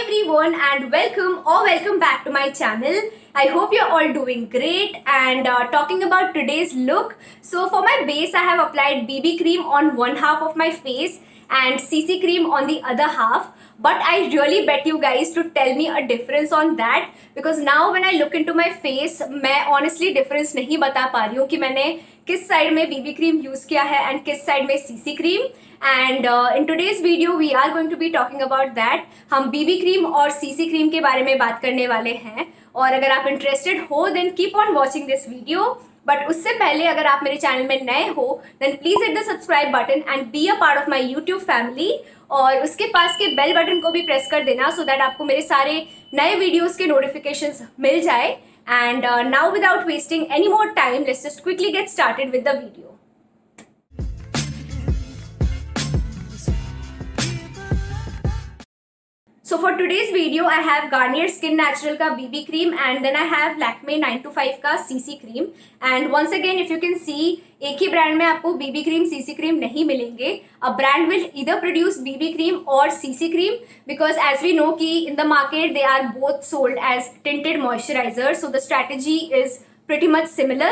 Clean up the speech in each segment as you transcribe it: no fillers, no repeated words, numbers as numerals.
everyone and welcome back to my channel. I hope you're all doing great and talking about today's look. So for my base I have applied BB cream on one half of my face and CC cream on the other half. But I really bet you guys to tell me a difference on that because now when I look into my face मैं honestly difference नहीं बता पा रही हूँ कि मैंने किस side में BB cream यूज़ किया है and किस साइड में CC cream. And in today's video we are going to be talking about that. हम BB cream और CC cream के बारे में बात करने वाले हैं और अगर आप interested हो then keep on watching this video. But उससे पहले अगर आप मेरे चैनल में नए हो then please hit the subscribe button and be a part of my YouTube family और उसके पास के बेल बटन को भी प्रेस कर देना सो दैट आपको मेरे सारे नए वीडियोस के नोटिफिकेशंस मिल जाए. And now without wasting any more time let's just quickly get started with the video. So for today's video, I have Garnier Skin Natural का BB cream and then I have Lakme 925 का CC cream. And once again, if you can see, एक ही brand में आपको BB cream, CC cream नहीं मिलेंगे. A brand will either produce BB cream or CC cream because as we know कि in the market they are both sold as tinted moisturizers. So the strategy is pretty much similar.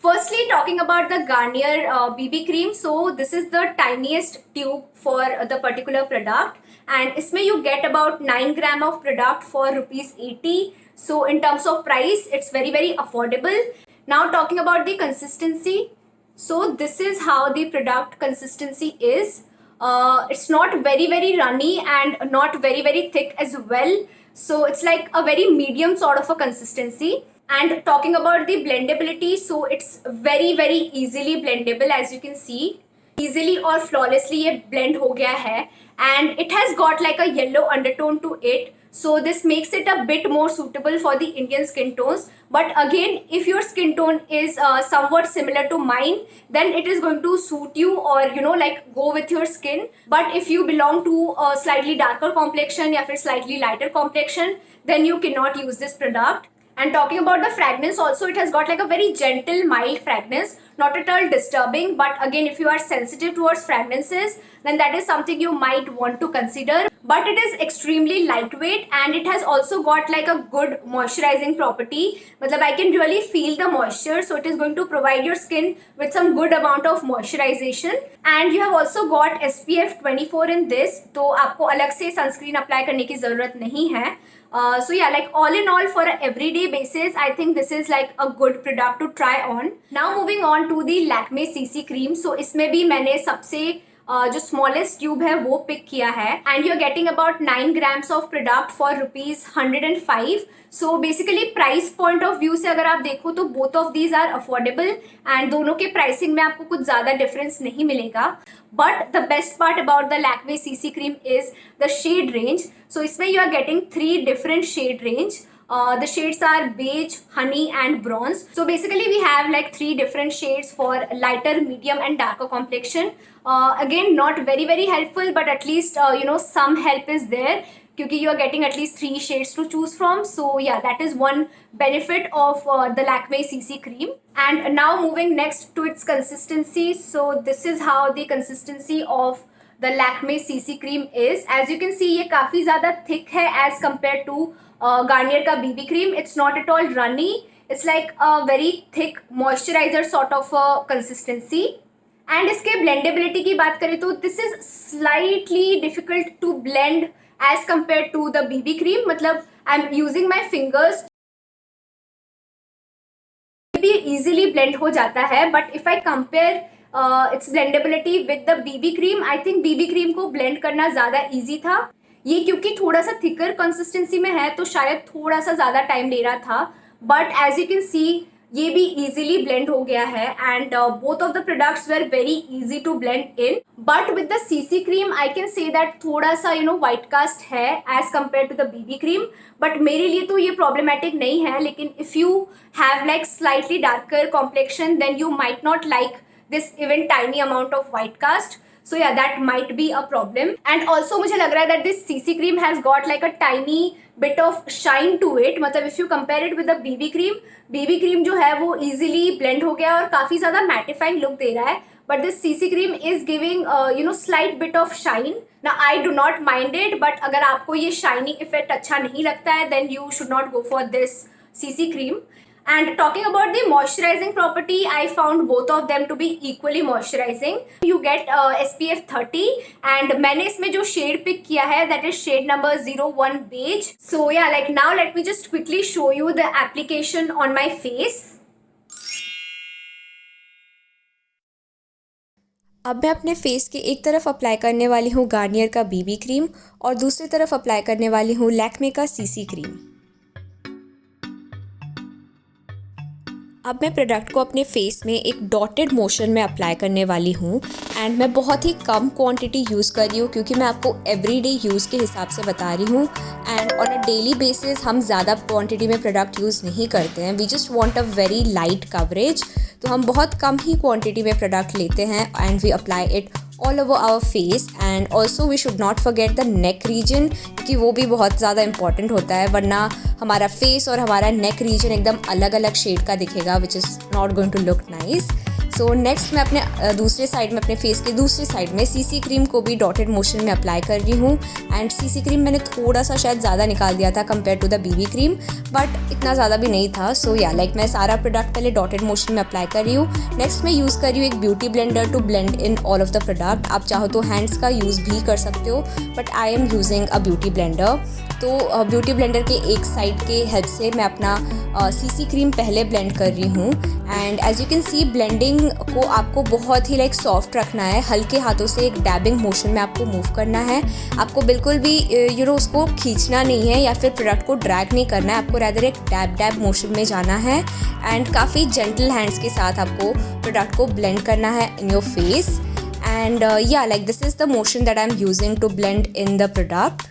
Firstly, talking about the Garnier BB cream, so this is the tiniest tube for the particular product and इसमें you get about 9 gram of product for ₹80. So in terms of price, it's very affordable. Now talking about the consistency, so this is how the product consistency is. It's not very runny and not very thick as well. So it's like a very medium sort of a consistency. And talking about the blendability, so it's very easily blendable as you can see. Easily और flawlessly ये blend हो गया है and it has got like a yellow undertone to it. So this makes it a bit more suitable for the Indian skin tones. But again, if your skin tone is somewhat similar to mine, then it is going to suit you or you know like go with your skin. But if you belong to a slightly darker complexion या फिर slightly lighter complexion, then you cannot use this product. And talking about the fragrance also, it has got like a very gentle, mild fragrance, not at all disturbing. But again, if you are sensitive towards fragrances, then that is something you might want to consider. But it is extremely lightweight and it has also got like a good moisturizing property. मतलब I can really feel the moisture, so it is going to provide your skin with some good amount of moisturization. And you have also got SPF 24 in this, तो आपको अलग से sunscreen apply करने की ज़रूरत नहीं है. So yeah, like all in all for an everyday basis, I think this is like a good product to try on. Now moving on to the Lakme CC cream. So इसमें भी मैंने सबसे जो स्मॉलेस्ट ट्यूब है वो pick किया है and you are getting about 9 grams of product for ₹105. So basically price point of view से अगर आप देखो तो both of these are affordable and दोनों के प्राइसिंग में आपको कुछ ज़्यादा डिफरेंस नहीं मिलेगा. But the best part about the Lakme CC cream is the shade range. So इसमें you are getting 3 different shade range. The shades are beige, honey and bronze. So basically we have like 3 different shades for lighter, medium and darker complexion. Again, not very helpful, but at least you know some help is there क्योंकि you are getting at least 3 shades to choose from. So yeah, that is one benefit of the Lakme CC cream. And now moving next to its consistency. So this is how the consistency of the Lakme CC cream is. As you can see, ये काफ़ी ज़्यादा thick है as compared to Garnier का BB cream. It's not at all runny. It's like a very thick moisturizer sort of a consistency. And इसके blendability की बात करें तो this is slightly difficult to blend as compared to the BB cream. मतलब I'm using my fingers. भी easily blend हो जाता है. But if I compare its blendability with the BB cream, I think BB cream को blend करना ज़्यादा easy था. ये क्योंकि थोड़ा सा थिकर कंसिस्टेंसी में है तो शायद थोड़ा सा ज़्यादा टाइम ले रहा था. But as you can see ये भी इजीली ब्लेंड हो गया है and both of the products were very easy to blend in. But with the CC cream I can say that थोड़ा सा यू नो वाइट कास्ट है as compare to the BB cream. But मेरे लिए तो ये problematic नहीं है, लेकिन if you have like slightly darker complexion then you might not like this even tiny amount of white cast. So yeah, that might be a problem. And also मुझे लग रहा है that this CC cream has got like a tiny bit of shine to it. मतलब if you compare it with the BB cream जो है वो easily blend हो गया और काफ़ी ज़्यादा mattifying look दे रहा है. but this CC cream is giving slight bit of shine. Now I do not mind it, but अगर आपको ये shiny effect अच्छा नहीं लगता है, then you should not go for this CC cream. And talking about the moisturizing property, I found both of them to be equally moisturizing. You get SPF 30 and मैंने इसमें जो shade pick किया है that is shade number 01 beige. So yeah, like now let me just quickly show you the application on my face. अब मैं अपने face के एक तरफ अप्लाई करने वाली हूँ गार्नियर का बीबी क्रीम और दूसरी तरफ अप्लाई करने वाली हूँ लैक्मे का सीसी क्रीम। अब मैं प्रोडक्ट को अपने फेस में एक डॉटेड मोशन में अप्लाई करने वाली हूँ एंड मैं बहुत ही कम क्वांटिटी यूज़ कर रही हूँ क्योंकि मैं आपको एवरीडे यूज़ के हिसाब से बता रही हूँ and on a daily basis हम ज़्यादा क्वांटिटी में प्रोडक्ट यूज़ नहीं करते हैं। We just want a very light coverage, तो हम बहुत कम ही क्वांटिटी में प्रोडक्ट लेते हैं and we apply it all over our face. And also we should not forget the neck region क्योंकि वो भी बहुत ज़्यादा इंपॉर्टेंट होता है, वरना हमारा फेस और हमारा नेक रीजन एकदम अलग अलग शेड का दिखेगा which is not going to look nice. So next मैं अपने दूसरे साइड में अपने फेस के दूसरी साइड में सीसी क्रीम को भी डॉटेड मोशन में अप्लाई कर रही हूँ एंड सीसी क्रीम मैंने थोड़ा सा शायद ज़्यादा निकाल दिया था compare to the BB cream, but इतना ज़्यादा भी नहीं था। सो या लाइक मैं सारा प्रोडक्ट पहले डॉटेड मोशन में अप्लाई कर रही हूँ। नेक्स्ट मैं यूज़ कर रही हूँ एक beauty blender to blend in all of the product. आप चाहो तो हैंड्स का यूज़ भी कर सकते हो, but I am using a beauty blender. तो ब्यूटी ब्लेंडर के एक साइड के हेल्प से मैं अपना सीसी क्रीम पहले ब्लेंड कर रही हूँ and as you can see blending को आपको बहुत ही लाइक सॉफ्ट रखना है, हल्के हाथों से एक डैबिंग मोशन में आपको मूव करना है। आपको बिल्कुल भी उसको खींचना नहीं है या फिर प्रोडक्ट को ड्रैग नहीं करना है, आपको रैदर एक डैब मोशन में जाना है एंड काफ़ी जेंटल हैंड्स के साथ आपको प्रोडक्ट को ब्लेंड करना है इन योर फेस। एंड या like this is the motion that I am using to blend in the product.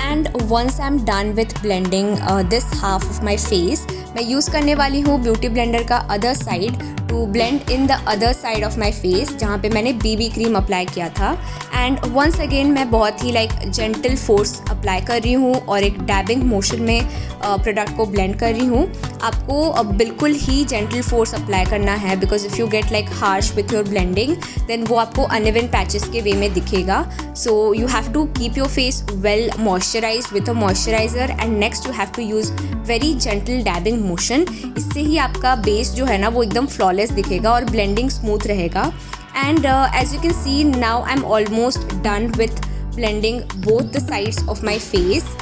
And once I am done with blending this half of my face, मैं use करने वाली हूँ beauty blender का other side to blend in the other side of my face जहाँ पे मैंने BB cream apply किया था। एंड वंस अगेन मैं बहुत ही लाइक जेंटल फोर्स अप्लाई कर रही हूँ और एक डैबिंग मोशन में प्रोडक्ट को ब्लेंड कर रही हूँ। आपको बिल्कुल ही जेंटल फोर्स अप्लाई करना है because if you get like harsh with your blending then वो आपको अनइवन पैचेस के वे में दिखेगा। So you have to keep your face well moisturised with a moisturiser and next you have to use very gentle dabbing motion. इससे ही आपका base जो है ना वो एकदम फ्लॉलेस दिखेगा और ब्लेंडिंग स्मूथ रहेगा। And as you can see now I am almost done with blending both the sides of my face.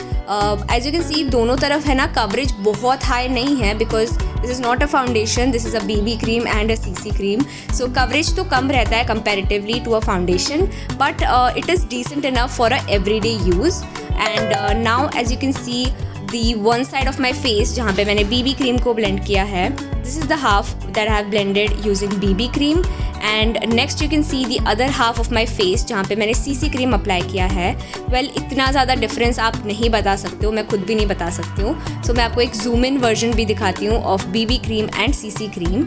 As you can see दोनों तरफ है ना कवरेज बहुत हाई नहीं है because this is not a foundation, this is a BB cream and a CC cream. So coverage तो कम रहता है comparatively to a foundation, but it is decent enough for a everyday use. And now as you can see the one side of my face जहाँ पे मैंने BB cream को blend किया है, this is the half that I have blended using BB cream. And next you can see the other half of my face जहाँ पे मैंने CC cream apply किया है। वेल इतना ज़्यादा डिफरेंस आप नहीं बता सकते हो, मैं खुद भी नहीं बता सकती हूँ। सो मैं आपको एक जूम इन वर्जन भी दिखाती हूँ of BB cream and CC cream.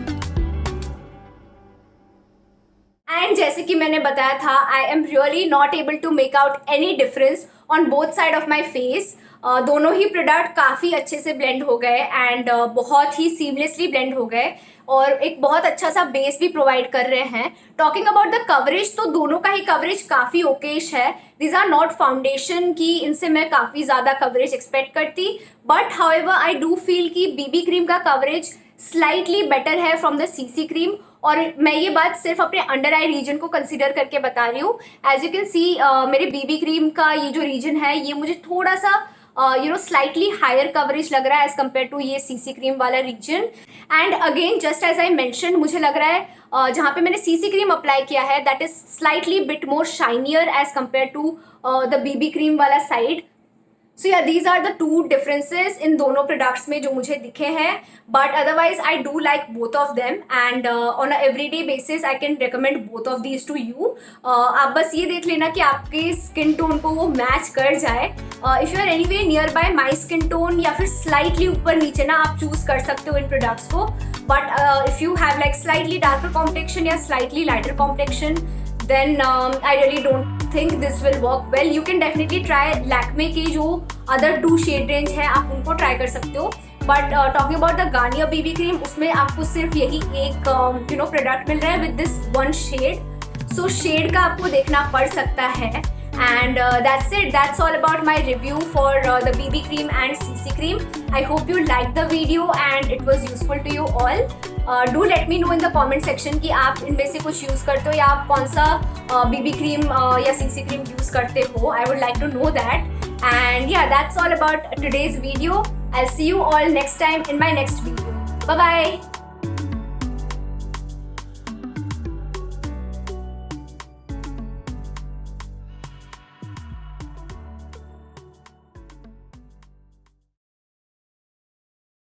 And जैसे कि मैंने बताया था, I am really not able to make out any difference on both side of my face. दोनों ही प्रोडक्ट काफ़ी अच्छे से ब्लेंड हो गए एंड बहुत ही सीमलेसली ब्लेंड हो गए और एक बहुत अच्छा सा बेस भी प्रोवाइड कर रहे हैं। टॉकिंग अबाउट द कवरेज, तो दोनों का ही कवरेज काफ़ी ओकेश है। दिज आर नॉट फाउंडेशन की इनसे मैं काफ़ी ज़्यादा कवरेज एक्सपेक्ट करती, but however I do feel कि बीबी क्रीम का कवरेज स्लाइटली बेटर है फ्रॉम द सीसी क्रीम। और मैं ये बात सिर्फ अपने अंडर आई रीजन को कंसिडर करके बता रही हूँ। एज यू कैन सी मेरे बीबी क्रीम का ये जो रीजन है ये मुझे थोड़ा सा स्लाइटली हायर कवरेज लग रहा है एज कम्पेयर टू ये सीसी क्रीम वाला reason. And again just as I mention, मुझे लग रहा है जहाँ पे मैंने सीसी क्रीम अप्लाई किया है that is slightly bit more shinier as compare to the BB cream वाला side. So yeah these are the two differences इन दोनों प्रोडक्ट्स में जो मुझे दिखे हैं, but otherwise I do like both of them and on a everyday basis I can recommend both of these to you. आप बस ये देख लेना कि आपके स्किन टोन को वो मैच कर जाए. If you are any way near by my skin tone या फिर स्लाइटली ऊपर नीचे ना, आप चूज कर सकते हो इन प्रोडक्ट्स को. But if you have like slightly darker complexion या slightly lighter complexion, then I really don't think this will work well. You can definitely try Lakme के जो other 2 shade range है, आप उनको try कर सकते हो. But talking about the Garnier BB cream, उसमें आपको सिर्फ यही एक product मिल रहा है with this one shade. So shade का आपको देखना पड़ सकता है. And that's it. That's all about my review for the BB cream and CC cream. I hope you liked the video and it was useful to you all. Do let me know in the comment section कि आप इनमें से कुछ use करते हो या आप कौन सा BB cream या CC cream यूज़ करते हो. I would like to know that. And yeah, that's all about today's video. I'll see you all next time in my next video. Bye bye.